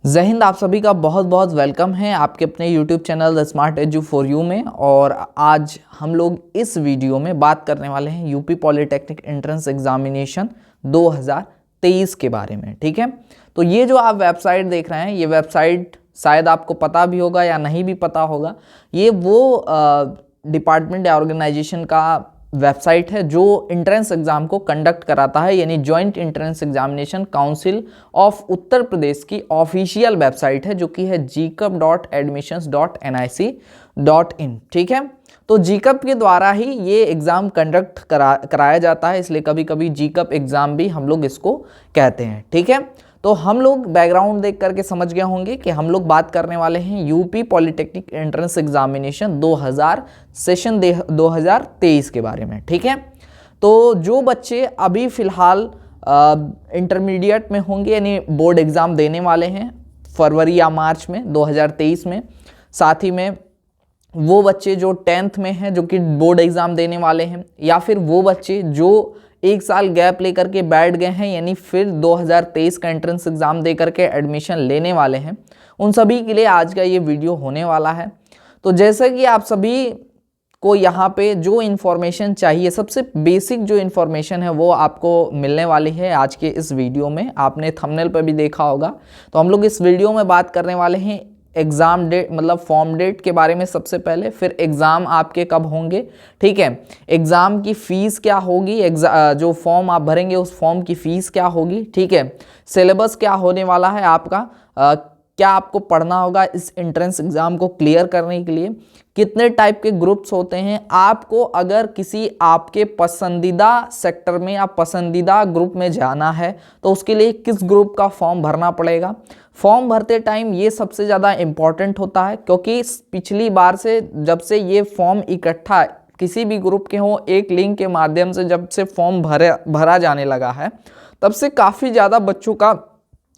जय हिंद। आप सभी का बहुत बहुत वेलकम है आपके अपने YouTube channel the smart edu for you में। और आज हम लोग इस वीडियो में बात करने वाले हैं यूपी पॉलिटेक्निक एंट्रेंस एग्जामिनेशन 2023 के बारे में। ठीक है, तो ये जो आप वेबसाइट देख रहे हैं, ये वेबसाइट शायद आपको पता भी होगा या नहीं भी पता होगा। ये वो डिपार्टमेंट या ऑर्गेनाइजेशन का वेबसाइट है जो एंट्रेंस एग्जाम को कंडक्ट कराता है, यानी joint entrance examination council of Uttar Pradesh की ऑफिशियल वेबसाइट है, जो कि है gcup.admissions.nic.in। ठीक है, तो जीकप के द्वारा ही ये एग्ज़ाम कंडक्ट कराया जाता है, इसलिए कभी कभी जीकप एग्ज़ाम भी हम लोग इसको कहते हैं। ठीक है, तो हम लोग बैकग्राउंड देख करके समझ गए होंगे कि हम लोग बात करने वाले हैं यूपी पॉलिटेक्निक एंट्रेंस एग्जामिनेशन 2023 के बारे में। ठीक है, तो जो बच्चे अभी फ़िलहाल इंटरमीडिएट में होंगे, यानी बोर्ड एग्ज़ाम देने वाले हैं फरवरी या मार्च में 2023 में, साथ ही में वो बच्चे जो 10th में हैं जो कि बोर्ड एग्ज़ाम देने वाले हैं, या फिर वो बच्चे जो एक साल गैप लेकर के बैठ गए हैं, यानी फिर 2023 का एंट्रेंस एग्ज़ाम दे करके एडमिशन लेने वाले हैं, उन सभी के लिए आज का ये वीडियो होने वाला है। तो जैसे कि आप सभी को यहाँ पे जो इन्फॉर्मेशन चाहिए, सबसे बेसिक जो इन्फॉर्मेशन है वो आपको मिलने वाली है आज के इस वीडियो में। आपने थंबनेल पर भी देखा होगा। तो हम लोग इस वीडियो में बात करने वाले हैं एग्ज़ाम डेट, मतलब फॉर्म डेट के बारे में सबसे पहले, फिर एग्ज़ाम आपके कब होंगे। ठीक है, एग्ज़ाम की फ़ीस क्या होगी, जो फॉर्म आप भरेंगे उस फॉर्म की फ़ीस क्या होगी। ठीक है, सिलेबस क्या होने वाला है आपका, क्या आपको पढ़ना होगा इस एंट्रेंस एग्ज़ाम को क्लियर करने के लिए, कितने टाइप के ग्रुप्स होते हैं, आपको अगर किसी आपके पसंदीदा सेक्टर में या पसंदीदा ग्रुप में जाना है तो उसके लिए किस ग्रुप का फॉर्म भरना पड़ेगा। फॉर्म भरते टाइम ये सबसे ज़्यादा इम्पॉर्टेंट होता है, क्योंकि पिछली बार से जब से ये फॉर्म इकट्ठा किसी भी ग्रुप के हों, एक लिंक के माध्यम से जब से फॉर्म भरा जाने लगा है, तब से काफ़ी ज़्यादा बच्चों का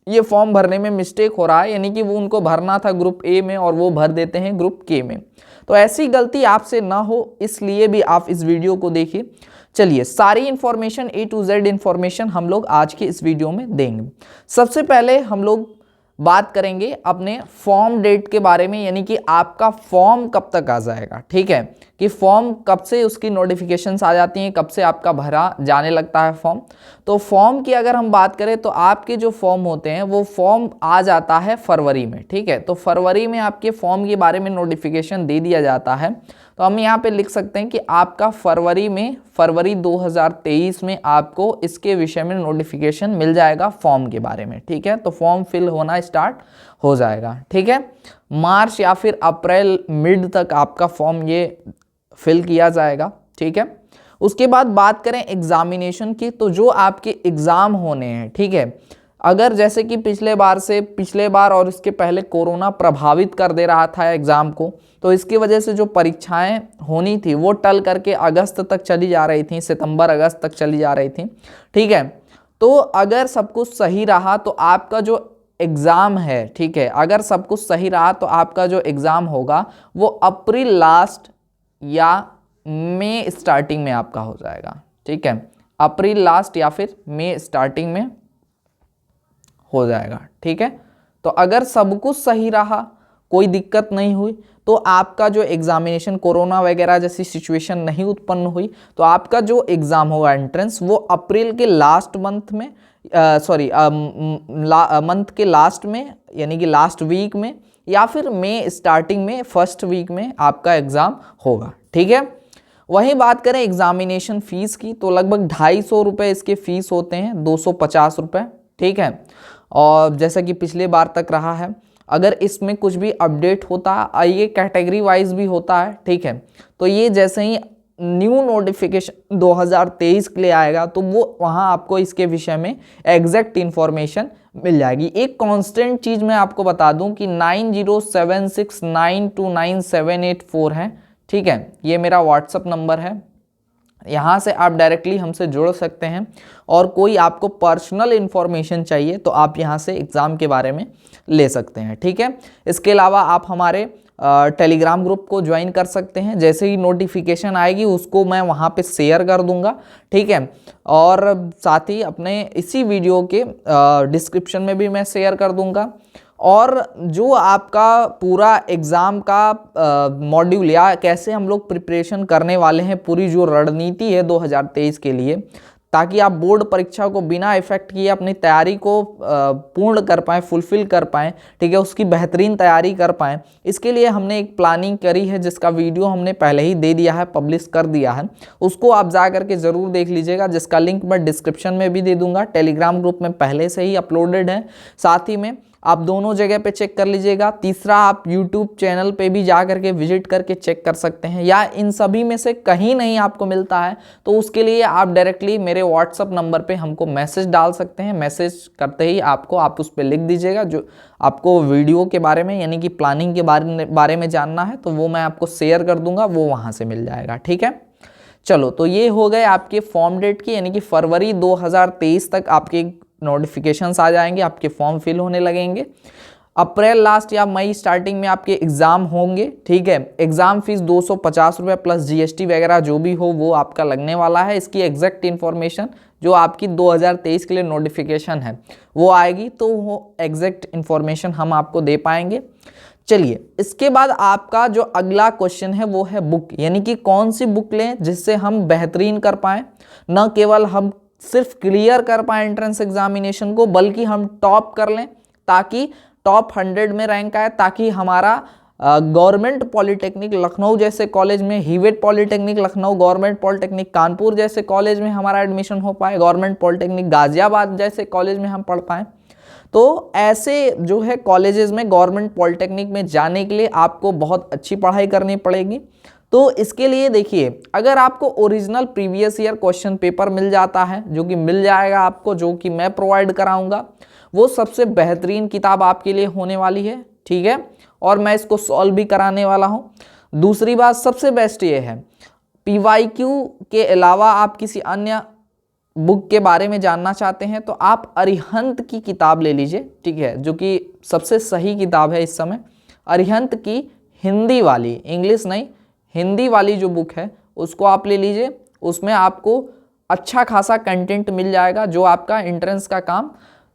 ये फॉर्म भरने में मिस्टेक हो रहा है, यानी कि वो उनको भरना था ग्रुप ए में और वो भर देते हैं ग्रुप के में। तो ऐसी गलती आपसे ना हो, इसलिए भी आप इस वीडियो को देखिए। चलिए, सारी information A to Z information हम लोग आज के इस वीडियो में देंगे। सबसे पहले हम लोग बात करेंगे अपने फॉर्म डेट के बारे में, यानी कि आपका फॉर्म कब तक आ जाएगा। ठीक है, कि फॉर्म कब से उसकी नोटिफिकेशंस आ जाती हैं, कब से आपका भरा जाने लगता है फॉर्म। तो फॉर्म की अगर हम बात करें तो आपके जो फॉर्म होते हैं वो फॉर्म आ जाता है फरवरी में। ठीक है, तो फरवरी में आपके फॉर्म के बारे में नोटिफिकेशन दे दिया जाता है। तो हम यहाँ पे लिख सकते हैं कि आपका फरवरी 2023 में आपको इसके विषय में नोटिफिकेशन मिल जाएगा फॉर्म के बारे में। ठीक है, तो फॉर्म फिल होना स्टार्ट हो जाएगा। ठीक है, मार्च या फिर अप्रैल मिड तक आपका फॉर्म ये फिल किया जाएगा। ठीक है, उसके बाद बात करें एग्जामिनेशन की, तो जो आपके एग्ज़ाम होने हैं, ठीक है, अगर जैसे कि पिछले बार और इसके पहले कोरोना प्रभावित कर दे रहा था एग्ज़ाम को, तो इसकी वजह से जो परीक्षाएं होनी थी वो टल करके अगस्त तक चली जा रही थी, सितंबर अगस्त तक चली जा रही थी। ठीक है, तो अगर सब कुछ सही रहा तो आपका जो एग्ज़ाम है, ठीक है, अगर सब कुछ सही रहा तो आपका जो एग्ज़ाम होगा वो अप्रैल लास्ट या मई स्टार्टिंग में आपका हो जाएगा। ठीक है, अप्रैल लास्ट या फिर मई स्टार्टिंग में हो जाएगा। ठीक है, तो अगर सब कुछ सही रहा, कोई दिक्कत नहीं हुई, तो आपका जो एग्जामिनेशन, कोरोना वगैरह जैसी सिचुएशन नहीं उत्पन्न हुई, तो आपका जो एग्ज़ाम होगा एंट्रेंस वो अप्रैल के लास्ट मंथ में, मंथ के लास्ट में, यानी कि लास्ट वीक में, या फिर मई स्टार्टिंग में फर्स्ट वीक में आपका एग्ज़ाम होगा। ठीक है, वहीं बात करें एग्जामिनेशन फ़ीस की, तो लगभग 250 रुपये इसके फ़ीस होते हैं, 250 रुपये। ठीक है, और जैसा कि पिछले बार तक रहा है, अगर इसमें कुछ भी अपडेट होता है, ये कैटेगरी वाइज भी होता है। ठीक है, तो ये जैसे ही न्यू नोटिफिकेशन 2023 के लिए आएगा तो वो वहाँ आपको इसके विषय में एग्जैक्ट इन्फॉर्मेशन मिल जाएगी। एक कांस्टेंट चीज़ मैं आपको बता दूं कि 9076929784 है। ठीक है, ये मेरा व्हाट्सअप नंबर है, यहाँ से आप डायरेक्टली हमसे जुड़ सकते हैं, और कोई आपको पर्सनल इन्फॉर्मेशन चाहिए तो आप यहाँ से एग्ज़ाम के बारे में ले सकते हैं। ठीक है, इसके अलावा आप हमारे टेलीग्राम ग्रुप को ज्वाइन कर सकते हैं। जैसे ही नोटिफिकेशन आएगी उसको मैं वहाँ पे शेयर कर दूंगा। ठीक है, और साथ ही अपने इसी वीडियो के डिस्क्रिप्शन में भी मैं शेयर कर दूंगा। और जो आपका पूरा एग्ज़ाम का मॉड्यूल या कैसे हम लोग प्रिपरेशन करने वाले हैं, पूरी जो रणनीति है 2023 के लिए, ताकि आप बोर्ड परीक्षा को बिना इफेक्ट किए अपनी तैयारी को पूर्ण कर पाएँ, फुलफिल कर पाएँ, ठीक है, उसकी बेहतरीन तैयारी कर पाएँ। इसके लिए हमने एक प्लानिंग करी है जिसका वीडियो हमने पहले ही दे दिया है, पब्लिश कर दिया है, उसको आप जा करके ज़रूर देख लीजिएगा, जिसका लिंक मैं डिस्क्रिप्शन में भी दे दूंगा। टेलीग्राम ग्रुप में पहले से ही अपलोडेड है, साथ ही में आप दोनों जगह पे चेक कर लीजिएगा। तीसरा, आप यूट्यूब चैनल पे भी जा करके विजिट करके चेक कर सकते हैं, या इन सभी में से कहीं नहीं आपको मिलता है तो उसके लिए आप डायरेक्टली मेरे व्हाट्सअप नंबर पे हमको मैसेज डाल सकते हैं। मैसेज करते ही आप उस पर लिख दीजिएगा जो आपको वीडियो के बारे में यानी कि प्लानिंग के बारे में जानना है, तो वो मैं आपको शेयर कर दूंगा, वो वहाँ से मिल जाएगा। ठीक है, चलो, तो ये हो गए आपके फॉर्म डेट की, यानी कि फरवरी 2023 तक आपके नोटिफिकेशंस आ जाएंगे, आपके फॉर्म फिल होने लगेंगे। अप्रैल लास्ट या मई स्टार्टिंग में आपके एग्ज़ाम होंगे। ठीक है, एग्ज़ाम फीस 250 रुपये प्लस जीएसटी वगैरह जो भी हो वो आपका लगने वाला है। इसकी एग्जैक्ट इन्फॉर्मेशन जो आपकी 2023 के लिए नोटिफिकेशन है वो आएगी, तो वो एग्जैक्ट इन्फॉर्मेशन हम आपको दे पाएंगे। चलिए, इसके बाद आपका जो अगला क्वेश्चन है वो है बुक, यानी कि कौन सी बुक लें जिससे हम बेहतरीन कर पाएँ, न केवल हम सिर्फ क्लियर कर पाए एंट्रेंस एग्जामिनेशन को, बल्कि हम टॉप कर लें, ताकि टॉप 100 में रैंक आए, ताकि हमारा गवर्नमेंट पॉलिटेक्निक लखनऊ जैसे कॉलेज में, Hewett polytechnic Lucknow, government polytechnic Kanpur जैसे कॉलेज में हमारा एडमिशन हो पाए, गवर्नमेंट पॉलिटेक्निक गाजियाबाद जैसे कॉलेज में हम पढ़ पाएँ। तो ऐसे जो है कॉलेजेस में, गवर्नमेंट पॉलिटेक्निक में जाने के लिए आपको बहुत अच्छी पढ़ाई करनी पड़ेगी। तो इसके लिए देखिए, अगर आपको original previous year question paper मिल जाता है, जो कि मिल जाएगा आपको, जो कि मैं प्रोवाइड कराऊंगा, वो सबसे बेहतरीन किताब आपके लिए होने वाली है। ठीक है, और मैं इसको सॉल्व भी कराने वाला हूं। दूसरी बात सबसे बेस्ट ये है, पीवाईक्यू के अलावा आप किसी अन्य बुक के बारे में जानना चाहते हैं तो आप अरिहंत की किताब ले लीजिए। ठीक है, जो कि सबसे सही किताब है इस समय। अरिहंत की हिंदी वाली, इंग्लिश नहीं, हिंदी वाली जो बुक है उसको आप ले लीजिए। उसमें आपको अच्छा खासा कंटेंट मिल जाएगा जो आपका एंट्रेंस का काम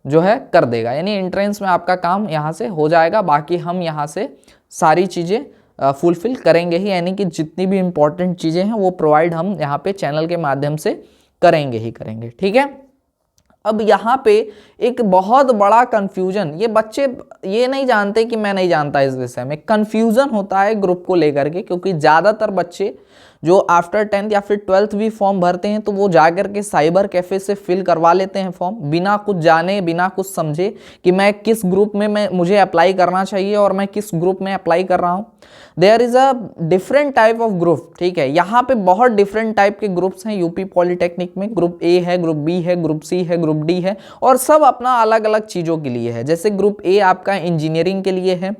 जो है कर देगा, यानी एंट्रेंस में आपका काम यहाँ से हो जाएगा। बाकी हम यहाँ से सारी चीज़ें फुलफिल करेंगे ही, यानी कि जितनी भी इम्पोर्टेंट चीज़ें हैं वो प्रोवाइड हम यहाँ पे चैनल के माध्यम से करेंगे ही करेंगे। ठीक है, अब यहाँ पे एक बहुत बड़ा कंफ्यूजन, ये बच्चे ये नहीं जानते कि मैं नहीं जानता इस विषय में, कंफ्यूजन होता है ग्रुप को लेकर के, क्योंकि ज़्यादातर बच्चे जो आफ्टर 10th या फिर 12th भी फॉर्म भरते हैं तो वो जाकर के साइबर कैफ़े से फिल करवा लेते हैं फॉर्म, बिना कुछ जाने, बिना कुछ समझे कि मैं किस ग्रुप में मुझे अप्लाई करना चाहिए और मैं किस ग्रुप में अप्लाई कर रहा हूँ। There is a different type of group. ठीक है, यहाँ पे बहुत डिफरेंट टाइप के ग्रुप्स हैं यूपी पॉलिटेक्निक में। ग्रुप ए है, ग्रुप बी है, ग्रुप सी है, ग्रुप डी है, और सब अपना अलग अलग चीज़ों के लिए है। जैसे ग्रुप ए आपका इंजीनियरिंग के लिए है,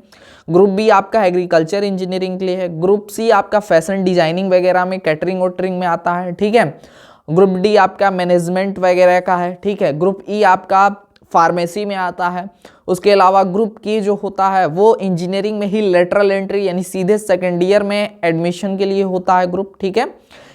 ग्रुप बी आपका एग्रीकल्चर इंजीनियरिंग के लिए है, ग्रुप सी आपका फैशन डिजाइनिंग वगैरह में, कैटरिंग वोटरिंग में आता है। ठीक है, ग्रुप डी आपका मैनेजमेंट वगैरह का है। ठीक है, ग्रुप ई आपका फार्मेसी में आता है। उसके अलावा ग्रुप की जो होता है वो इंजीनियरिंग में ही लेटरल एंट्री यानी सीधे सेकेंड ईयर में एडमिशन के लिए होता है ग्रुप। ठीक है,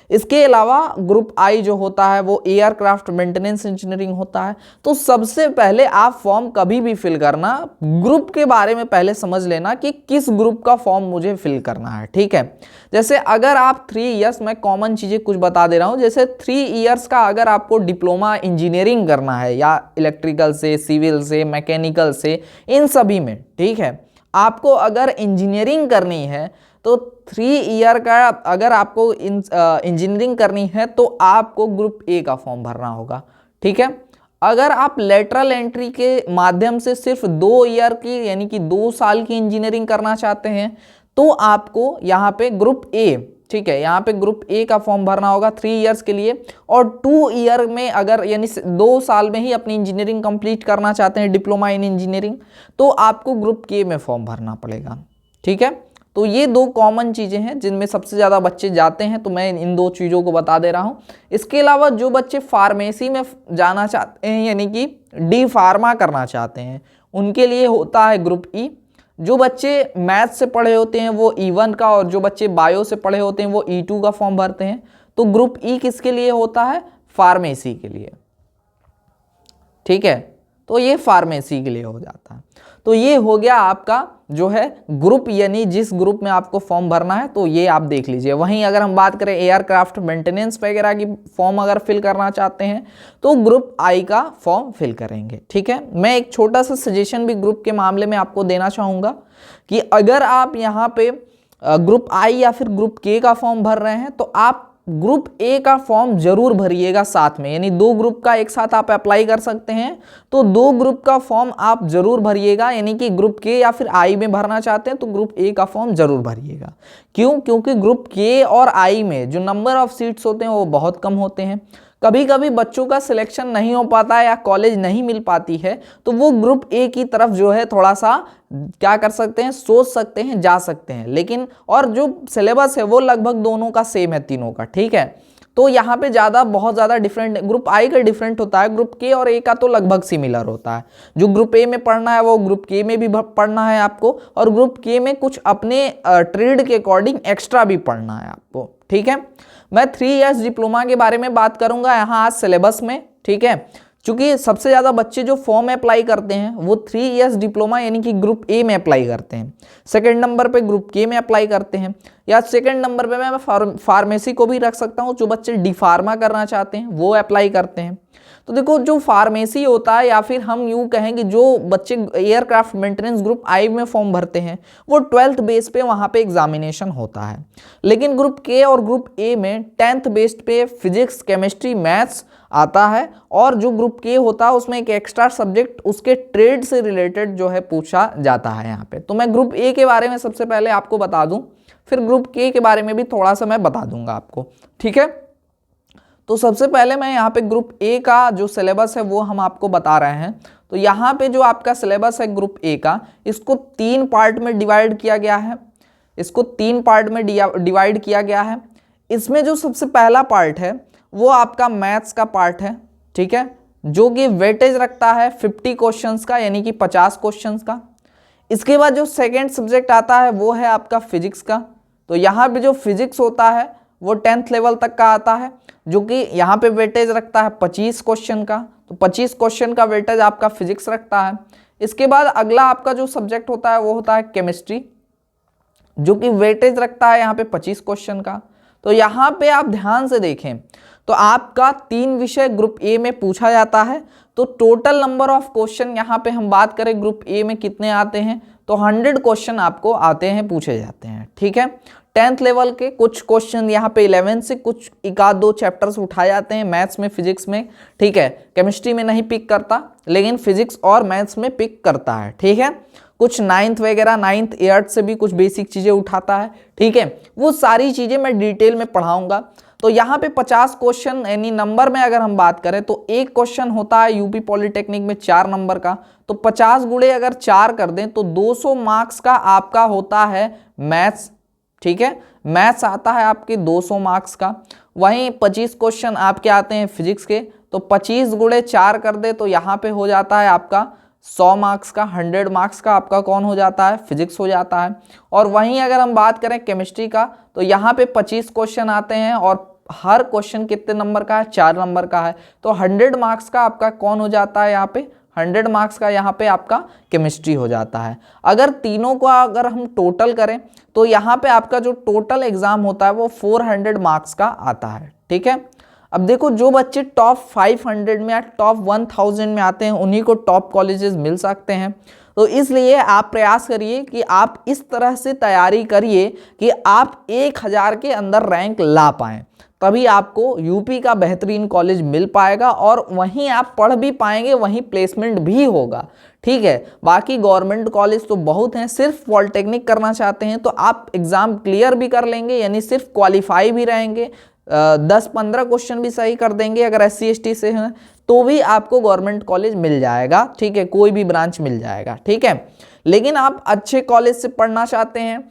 इसके अलावा ग्रुप आई जो होता है वो एयरक्राफ्ट मेंटेनेंस इंजीनियरिंग होता है। तो सबसे पहले आप फॉर्म कभी भी फिल करना, ग्रुप के बारे में पहले समझ लेना कि किस ग्रुप का फॉर्म मुझे फिल करना है। ठीक है, जैसे अगर आप 3 इयर्स, मैं कॉमन चीज़ें कुछ बता दे रहा हूँ, जैसे 3 इयर्स का अगर आपको डिप्लोमा इंजीनियरिंग करना है, या इलेक्ट्रिकल से, सिविल से, मैकेनिकल से, इन सभी में, ठीक है, आपको अगर इंजीनियरिंग करनी है तो 3 ईयर का अगर आपको इंजीनियरिंग करनी है तो आपको ग्रुप ए का फॉर्म भरना होगा। ठीक है, अगर आप लेटरल एंट्री के माध्यम से सिर्फ 2 ईयर की यानी कि 2 साल की इंजीनियरिंग करना चाहते हैं तो आपको यहाँ पे ग्रुप ए, ठीक है, यहाँ पे ग्रुप ए का फॉर्म भरना होगा 3 इयर्स के लिए। और 2 ईयर में अगर यानी 2 साल में ही अपनी इंजीनियरिंग कंप्लीट करना चाहते हैं, डिप्लोमा इन इंजीनियरिंग, तो आपको ग्रुप के में फॉर्म भरना पड़ेगा। ठीक है, तो ये 2 कॉमन चीज़ें हैं जिनमें सबसे ज़्यादा बच्चे जाते हैं, तो मैं इन 2 चीज़ों को बता दे रहा हूँ। इसके अलावा जो बच्चे फार्मेसी में जाना चाहते हैं यानी कि डी फार्मा करना चाहते हैं, उनके लिए होता है ग्रुप ई। जो बच्चे मैथ से पढ़े होते हैं वो E1 का, और जो बच्चे बायो से पढ़े होते हैं वो E2 का फॉर्म भरते हैं। तो ग्रुप ई किसके लिए होता है? फार्मेसी के लिए। ठीक है, तो ये फार्मेसी के लिए हो जाता है। तो ये हो गया आपका जो है ग्रुप, यानी जिस ग्रुप में आपको फॉर्म भरना है तो ये आप देख लीजिए। वहीं अगर हम बात करें एयरक्राफ्ट मेंटेनेंस वगैरह की फॉर्म अगर फिल करना चाहते हैं तो ग्रुप आई का फॉर्म फिल करेंगे। ठीक है, मैं एक छोटा सा सजेशन भी ग्रुप के मामले में आपको देना चाहूँगा कि अगर आप यहाँ पे ग्रुप आई या फिर ग्रुप के का फॉर्म भर रहे हैं तो आप ग्रुप ए का फॉर्म जरूर भरिएगा साथ में, यानी 2 ग्रुप का एक साथ आप अप्लाई कर सकते हैं तो 2 ग्रुप का फॉर्म आप जरूर भरिएगा, यानी कि ग्रुप के या फिर आई में भरना चाहते हैं तो ग्रुप ए का फॉर्म जरूर भरिएगा। क्यों? क्योंकि ग्रुप के और आई में जो नंबर ऑफ सीट्स होते हैं वो बहुत कम होते हैं। कभी कभी बच्चों का सिलेक्शन नहीं हो पाता है या कॉलेज नहीं मिल पाती है तो वो ग्रुप ए की तरफ जो है थोड़ा सा क्या कर सकते हैं, सोच सकते हैं, जा सकते हैं। लेकिन और जो सिलेबस है वो लगभग दोनों का सेम है, तीनों का। ठीक है, तो यहाँ पे बहुत ज़्यादा डिफरेंट, ग्रुप आई का डिफरेंट होता है, ग्रुप के और ए का तो लगभग सिमिलर होता है। जो ग्रुप ए में पढ़ना है वो ग्रुप के में भी पढ़ना है आपको, और ग्रुप के में कुछ अपने ट्रेड के अकॉर्डिंग एक्स्ट्रा भी पढ़ना है आपको। ठीक है, मैं 3 इयर्स डिप्लोमा के बारे में बात करूंगा यहाँ आज सिलेबस में। ठीक है, क्योंकि सबसे ज़्यादा बच्चे जो फॉर्म अप्लाई करते हैं वो 3 इयर्स डिप्लोमा यानी कि ग्रुप ए में अप्लाई करते हैं, सेकंड नंबर पे ग्रुप के में अप्लाई करते हैं, या सेकंड नंबर पे मैं फार्मेसी को भी रख सकता हूँ। जो बच्चे डी फार्मा करना चाहते हैं वो अप्लाई करते हैं। तो देखो जो फार्मेसी होता है या फिर हम यूँ कहें कि जो बच्चे एयरक्राफ्ट मेंटेनेंस ग्रुप आई में फॉर्म भरते हैं वो 12th बेस पे वहाँ पे एग्जामिनेशन होता है। लेकिन ग्रुप के और ग्रुप ए में 10th बेस पे फिजिक्स, केमिस्ट्री, मैथ्स आता है, और जो ग्रुप के होता है उसमें एक एक्स्ट्रा सब्जेक्ट उसके ट्रेड से रिलेटेड जो है पूछा जाता है यहाँ पे। तो मैं ग्रुप ए के बारे में सबसे पहले आपको बता दूं, फिर ग्रुप के बारे में भी थोड़ा सा मैं बता दूंगा आपको। ठीक है, तो सबसे पहले मैं यहाँ पे ग्रुप ए का जो सिलेबस है वो हम आपको बता रहे हैं। तो यहाँ पे जो आपका सिलेबस है ग्रुप ए का, इसको 3 पार्ट में डिवाइड किया गया है। इसमें जो सबसे पहला पार्ट है वो आपका मैथ्स का पार्ट है। ठीक है, जो कि वेटेज रखता है 50 क्वेश्चंस का, यानी कि 50 क्वेश्चंस का। इसके बाद जो सेकेंड सब्जेक्ट आता है वो है आपका फिजिक्स का। तो यहाँ पे जो फिजिक्स होता है वो 10th लेवल तक का आता है, जो कि यहाँ पे वेटेज रखता है 25 क्वेश्चन का। तो 25 क्वेश्चन का वेटेज आपका फिजिक्स रखता है। इसके बाद अगला आपका जो सब्जेक्ट होता है वो होता है केमिस्ट्री, जो कि वेटेज रखता है यहाँ पे 25 क्वेश्चन का। तो यहाँ पे आप ध्यान से देखें तो आपका 3 विषय ग्रुप ए में पूछा जाता है। तो टोटल नंबर ऑफ क्वेश्चन यहाँ पे हम बात करें ग्रुप ए में कितने आते हैं तो 100 क्वेश्चन आपको आते हैं, पूछे जाते हैं। ठीक है, 10th लेवल के कुछ क्वेश्चन यहाँ पे 11 से कुछ 1-2 चैप्टर्स उठाए जाते हैं मैथ्स में, फिजिक्स में। ठीक है, केमिस्ट्री में नहीं पिक करता लेकिन फिजिक्स और मैथ्स में पिक करता है। ठीक है, कुछ 9th वगैरह 9th 8th से भी कुछ बेसिक चीज़ें उठाता है। ठीक है, वो सारी चीज़ें मैं डिटेल में पढ़ाऊंगा। तो यहाँ पे 50 क्वेश्चन, यानी नंबर में अगर हम बात करें तो एक क्वेश्चन होता है यूपी पॉलिटेक्निक में 4 नंबर का। तो 50 गुणे अगर 4 कर दें तो 200 मार्क्स का आपका होता है मैथ्स। ठीक है, मैथ्स आता है आपके 200 मार्क्स का। वहीं 25 क्वेश्चन आपके आते हैं फिजिक्स के। तो 25 गुणे 4 कर दे तो यहाँ पे हो जाता है आपका 100 मार्क्स का, 100 मार्क्स का आपका कौन हो जाता है, फिजिक्स हो जाता है। और वहीं अगर हम बात करें केमिस्ट्री का तो यहाँ पे 25 क्वेश्चन आते हैं और हर क्वेश्चन कितने नंबर का है, 4 नंबर का है। तो 100 मार्क्स का आपका कौन हो जाता है यहाँ पे, 100 मार्क्स का यहाँ पे आपका केमिस्ट्री हो जाता है। अगर तीनों को अगर हम टोटल करें तो यहाँ पे आपका जो टोटल एग्जाम होता है वो 400 मार्क्स का आता है। ठीक है, अब देखो जो बच्चे टॉप 500 में या टॉप 1000 में आते हैं उन्हीं को टॉप कॉलेजेस मिल सकते हैं। तो इसलिए आप प्रयास करिए कि आप इस तरह से तैयारी करिए कि आप 1000 के अंदर रैंक ला पाएँ, तभी आपको यूपी का बेहतरीन कॉलेज मिल पाएगा और वहीं आप पढ़ भी पाएंगे, वहीं प्लेसमेंट भी होगा। ठीक है, बाकी गवर्नमेंट कॉलेज तो बहुत हैं, सिर्फ पॉलिटेक्निक करना चाहते हैं तो आप एग्ज़ाम क्लियर भी कर लेंगे, यानी सिर्फ क्वालिफाई भी रहेंगे, 10-15 क्वेश्चन भी सही कर देंगे अगर SC ST से हैं तो भी आपको गवर्नमेंट कॉलेज मिल जाएगा। ठीक है, कोई भी ब्रांच मिल जाएगा। ठीक है, लेकिन आप अच्छे कॉलेज से पढ़ना चाहते हैं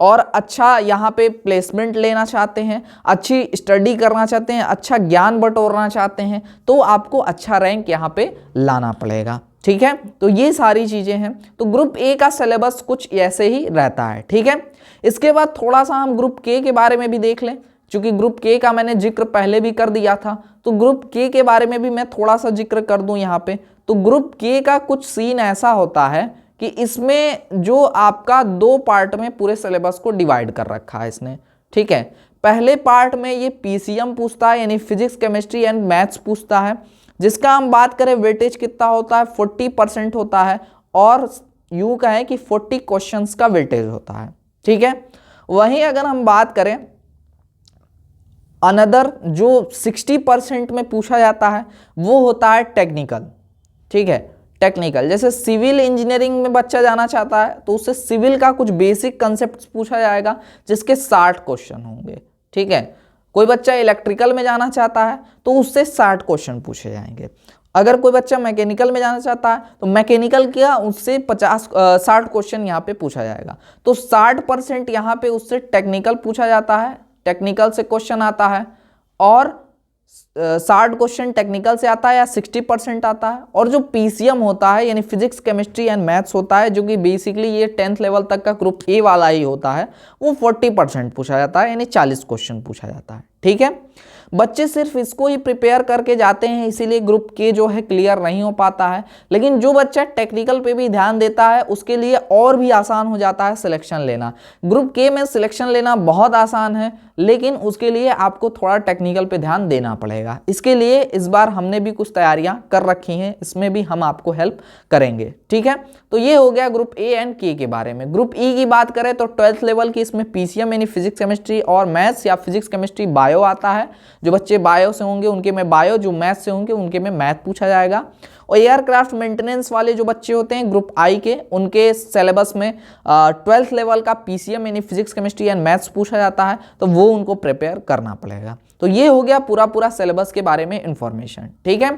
और अच्छा यहाँ पे प्लेसमेंट लेना चाहते हैं, अच्छी स्टडी करना चाहते हैं, अच्छा ज्ञान बटोरना चाहते हैं तो आपको अच्छा रैंक यहाँ पे लाना पड़ेगा। ठीक है, तो ये सारी चीज़ें हैं। तो ग्रुप ए का सिलेबस कुछ ऐसे ही रहता है। ठीक है, इसके बाद थोड़ा सा हम ग्रुप के बारे में भी देख लें, क्योंकि ग्रुप के का मैंने जिक्र पहले भी कर दिया था। तो ग्रुप के बारे में भी मैं थोड़ा सा जिक्र कर दूं यहाँ पे। तो ग्रुप के का कुछ सीन ऐसा होता है कि इसमें जो आपका 2 पार्ट में पूरे सिलेबस को डिवाइड कर रखा है इसने, ठीक है। पहले पार्ट में ये पीसीएम पूछता है, यानी फिजिक्स केमिस्ट्री एंड मैथ्स पूछता है, जिसका हम बात करें वेटेज कितना होता है, 40% होता है, और यूं कहें कि 40 क्वेश्चंस का वेटेज होता है, ठीक है। वहीं अगर हम बात करें अनदर जो 60% में पूछा जाता है वो होता है टेक्निकल, ठीक है। टेक्निकल जैसे सिविल इंजीनियरिंग में बच्चा जाना चाहता है तो उससे सिविल का कुछ बेसिक कंसेप्ट पूछा जाएगा जिसके 60 क्वेश्चन होंगे, ठीक है। कोई बच्चा इलेक्ट्रिकल में जाना चाहता है तो उससे 60 क्वेश्चन पूछे जाएंगे। अगर कोई बच्चा मैकेनिकल में जाना चाहता है तो मैकेनिकल क्या उससे 60 क्वेश्चन यहाँ पे पूछा जाएगा। तो 60% यहाँ पे उससे टेक्निकल पूछा जाता है, टेक्निकल से क्वेश्चन आता है, और 60 क्वेश्चन टेक्निकल से आता है या 60% आता है। और जो पीसीएम होता है यानी फिजिक्स केमिस्ट्री एंड मैथ्स होता है, जो कि बेसिकली ये 10th लेवल तक का ग्रुप ए वाला ही होता है, वो 40% पूछा जाता है, यानी 40 क्वेश्चन पूछा जाता है, ठीक है। बच्चे सिर्फ इसको ही प्रिपेयर करके जाते हैं, इसीलिए ग्रुप के जो है क्लियर नहीं हो पाता है। लेकिन जो बच्चा टेक्निकल पे भी ध्यान देता है उसके लिए और भी आसान हो जाता है सिलेक्शन लेना। ग्रुप के में सिलेक्शन लेना बहुत आसान है, लेकिन उसके लिए आपको थोड़ा टेक्निकल पे ध्यान देना पड़ेगा। इसके लिए इस बार हमने भी कुछ तैयारियां कर रखी हैं, इसमें भी हम आपको हेल्प करेंगे, ठीक है। तो ये हो गया ग्रुप ए एंड के के बारे में। ग्रुप ई की बात करें तो 12th लेवल की इसमें पीसीएम यानी फिजिक्स केमिस्ट्री और मैथ्स या फिजिक्स केमिस्ट्री बायो आता है। जो बच्चे बायो से होंगे उनके में बायो, जो मैथ से होंगे उनके में मैथ पूछा जाएगा। और एयरक्राफ्ट मेंटेनेंस वाले जो बच्चे होते हैं ग्रुप आई के, उनके सिलेबस में 12th लेवल का पीसीएम यानी फिजिक्स केमिस्ट्री एंड मैथ्स पूछा जाता है, तो वो उनको प्रिपेयर करना पड़ेगा। तो ये हो गया पूरा सिलेबस के बारे में इंफॉर्मेशन, ठीक है।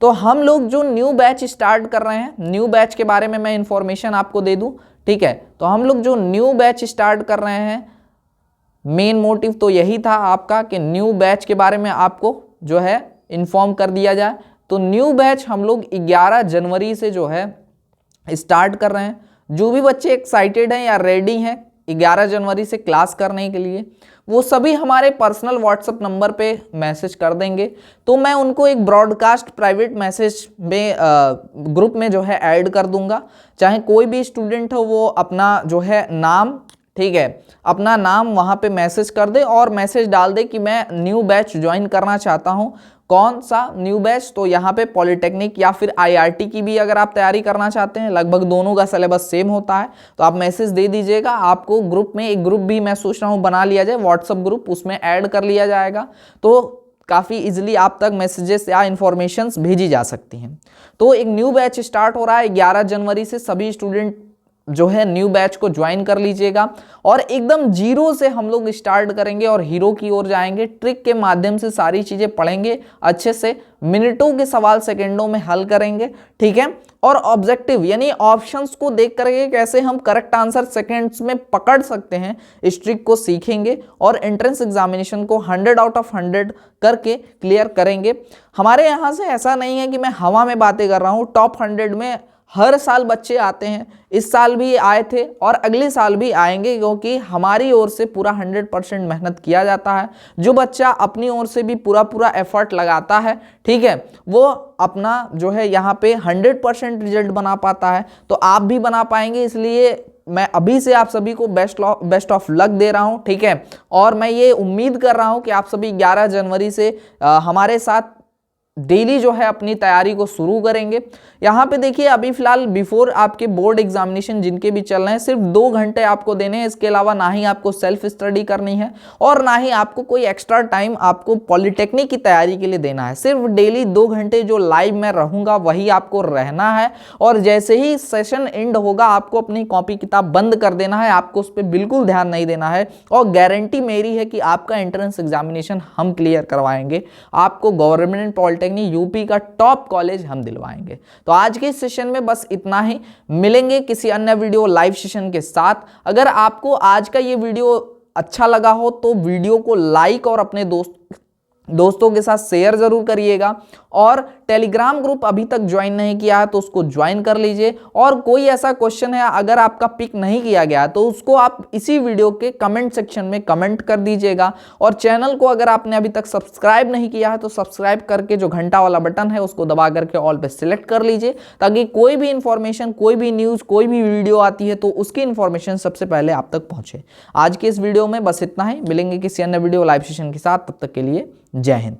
तो हम लोग जो न्यू बैच स्टार्ट कर रहे हैं, न्यू बैच के बारे में मैं इंफॉर्मेशन आपको दे दूं, ठीक है। तो हम लोग जो न्यू बैच स्टार्ट कर रहे हैं, मेन मोटिव तो यही था आपका कि न्यू बैच के बारे में आपको जो है इन्फॉर्म कर दिया जाए। तो न्यू बैच हम लोग 11 जनवरी से जो है स्टार्ट कर रहे हैं। जो भी बच्चे एक्साइटेड हैं या रेडी हैं 11 जनवरी से क्लास करने के लिए, वो सभी हमारे पर्सनल व्हाट्सएप नंबर पे मैसेज कर देंगे, तो मैं उनको एक ब्रॉडकास्ट प्राइवेट मैसेज में ग्रुप में जो है ऐड कर दूंगा। चाहे कोई भी स्टूडेंट हो वो अपना जो है नाम, ठीक है, अपना नाम वहाँ पे मैसेज कर दे और मैसेज डाल दे कि मैं न्यू बैच ज्वाइन करना चाहता हूँ। कौन सा न्यू बैच? तो यहाँ पे पॉलिटेक्निक या फिर आईआरटी की भी अगर आप तैयारी करना चाहते हैं, लगभग दोनों का सिलेबस सेम होता है, तो आप मैसेज दे दीजिएगा। आपको ग्रुप में एक ग्रुप भी मैं सोच रहा हूँ बना लिया जाए, व्हाट्सएप ग्रुप, उसमें ऐड कर लिया जाएगा, तो काफ़ी इजीली आप तक मैसेजेस या इन्फॉर्मेशंस भेजी जा सकती हैं। तो एक न्यू बैच स्टार्ट हो रहा है 11 जनवरी से, सभी स्टूडेंट जो है न्यू बैच को ज्वाइन कर लीजिएगा। और एकदम जीरो से हम लोग स्टार्ट करेंगे और हीरो की ओर जाएंगे। ट्रिक के माध्यम से सारी चीज़ें पढ़ेंगे, अच्छे से मिनटों के सवाल सेकंडों में हल करेंगे, ठीक है। और ऑब्जेक्टिव यानी ऑप्शंस को देख करके कैसे हम करेक्ट आंसर सेकंड्स में पकड़ सकते हैं, इस ट्रिक को सीखेंगे और एंट्रेंस एग्जामिनेशन को 100 आउट ऑफ 100 करके क्लियर करेंगे। हमारे यहाँ से ऐसा नहीं है कि मैं हवा में बातें कर रहा हूँ, टॉप 100 में हर साल बच्चे आते हैं, इस साल भी आए थे और अगले साल भी आएंगे, क्योंकि हमारी ओर से पूरा 100% मेहनत किया जाता है। जो बच्चा अपनी ओर से भी पूरा एफर्ट लगाता है, ठीक है, वो अपना जो है यहाँ पे 100% रिजल्ट बना पाता है। तो आप भी बना पाएंगे, इसलिए मैं अभी से आप सभी को बेस्ट ऑफ लक दे रहा हूँ, ठीक है। और मैं ये उम्मीद कर रहा हूँ कि आप सभी 11 जनवरी से हमारे साथ डेली जो है अपनी तैयारी को शुरू करेंगे। यहाँ पे देखिए अभी फिलहाल बिफोर आपके बोर्ड एग्जामिनेशन जिनके भी चल रहे हैं, सिर्फ 2 घंटे आपको देने हैं। इसके अलावा ना ही आपको सेल्फ स्टडी करनी है और ना ही आपको कोई एक्स्ट्रा टाइम आपको पॉलिटेक्निक की तैयारी के लिए देना है। सिर्फ डेली 2 घंटे जो लाइव में रहूँगा वही आपको रहना है, और जैसे ही सेशन एंड होगा आपको अपनी कॉपी किताब बंद कर देना है, आपको उस पर बिल्कुल ध्यान नहीं देना है। और गारंटी मेरी है कि आपका एंट्रेंस एग्जामिनेशन हम क्लियर करवाएंगे, आपको गवर्नमेंट पॉलिटेक्निक यूपी का टॉप कॉलेज हम दिलवाएंगे। तो आज के सेशन में बस इतना ही, मिलेंगे किसी अन्य वीडियो लाइव सेशन के साथ। अगर आपको आज का ये वीडियो अच्छा लगा हो तो वीडियो को लाइक और अपने दोस्त दोस्तों के साथ शेयर जरूर करिएगा। और टेलीग्राम ग्रुप अभी तक ज्वाइन नहीं किया है तो उसको ज्वाइन कर लीजिए। और कोई ऐसा क्वेश्चन है अगर आपका पिक नहीं किया गया तो उसको आप इसी वीडियो के कमेंट सेक्शन में कमेंट कर दीजिएगा। और चैनल को अगर आपने अभी तक सब्सक्राइब नहीं किया है तो सब्सक्राइब करके जो घंटा वाला बटन है उसको दबा करके ऑल पे सिलेक्ट कर लीजिए, ताकि कोई भी इंफॉर्मेशन, कोई भी न्यूज़, कोई भी वीडियो आती है तो उसकी इंफॉर्मेशन सबसे पहले आप तक पहुंचे। आज के इस वीडियो में बस इतना ही, मिलेंगे किसी अन्य वीडियो लाइव सेशन के साथ, तब तक के लिए जय हिंद।